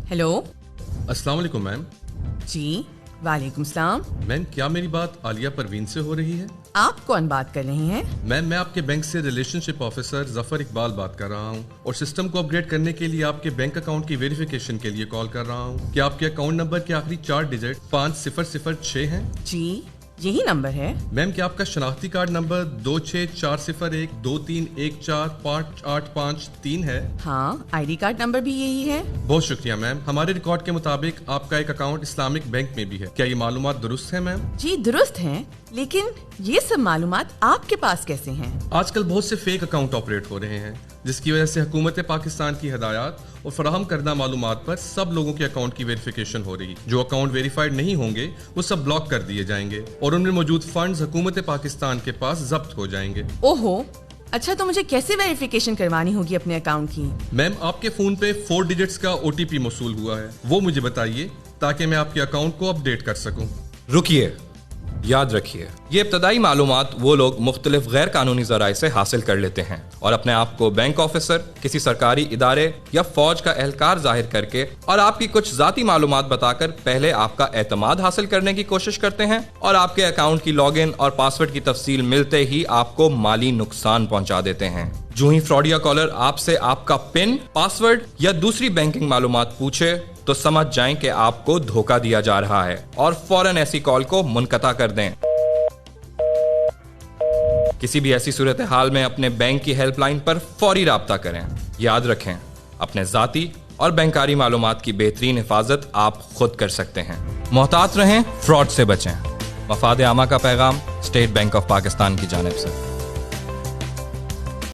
Hello. अस्सलाम वालेकुम ma'am. जी वालेकुम सलाम। मैम, क्या मेरी बात आलिया परवीन से हो रही है? आप कौन बात कर रही हैं? मैम, मैं आपके बैंक से रिलेशनशिप ऑफिसर जफर इकबाल बात कर रहा हूँ और सिस्टम को अपग्रेड करने के लिए आपके बैंक अकाउंट की वेरिफिकेशन के लिए कॉल कर रहा हूँ। क्या आपके अकाउंट नंबर के आखिरी 4 डिजिट 5006 हैं? जी यही नंबर है। मैम, क्या आपका शनाख्ती कार्ड नंबर 264012314583 है? हाँ, आईडी कार्ड नंबर भी यही है। बहुत शुक्रिया मैम। हमारे रिकॉर्ड के मुताबिक आपका एक अकाउंट इस्लामिक बैंक में भी है। क्या ये मालूमात दुरुस्त है मैम? जी दुरुस्त हैं, लेकिन ये सब मालूमात आपके पास कैसे हैं? आजकल बहुत से फेक अकाउंट ऑपरेट हो रहे हैं, जिसकी वजह से हुकूमत पाकिस्तान की हदायत और फराहम करदा मालूमात पर सब लोगों के अकाउंट की वेरिफिकेशन हो रही। जो अकाउंट वेरीफाइड नहीं होंगे वो सब ब्लॉक कर दिए जाएंगे और उनमें मौजूद फंड्स हुकूमत पाकिस्तान के पास जब्त हो जाएंगे। ओहो, अच्छा तो मुझे कैसे वेरिफिकेशन करवानी होगी अपने अकाउंट की? मैम, आपके फोन पे 4 डिजिट्स का OTP मौसूल हुआ है, वो मुझे बताइए ताकि मैं आपके अकाउंट को अपडेट कर सकूं। रुकिए, याद रखिए, ये इब्तदाई मालूमात वो लोग मुख्तलिफ गैर कानूनी ज़राए से हासिल कर लेते हैं और अपने आप को बैंक ऑफिसर, किसी सरकारी इदारे या फौज का एहलकार जाहिर करके और आपकी कुछ ज़ाती मालूमात बताकर पहले आपका एतमाद हासिल करने की कोशिश करते हैं और आपके अकाउंट की लॉगिन और पासवर्ड की तफसील मिलते ही आपको माली नुकसान पहुंचा देते हैं। जो ही फ्रॉडिया कॉलर आपसे आपका पिन, पासवर्ड या दूसरी बैंकिंग मालूमात पूछे तो समझ जाएं कि आपको धोखा दिया जा रहा है और फौरन ऐसी कॉल को मुनक़ता कर दें। किसी भी ऐसी सूरत हाल में अपने बैंक की हेल्पलाइन पर फौरी राब्ता करें। याद रखें, अपने ज़ाती और बैंकारी मालूमात की बेहतरीन हिफाजत आप खुद कर सकते हैं। मोहतात रहें, फ्रॉड से बचें। मफाद आमा का पैगाम स्टेट बैंक ऑफ पाकिस्तान की जानिब से।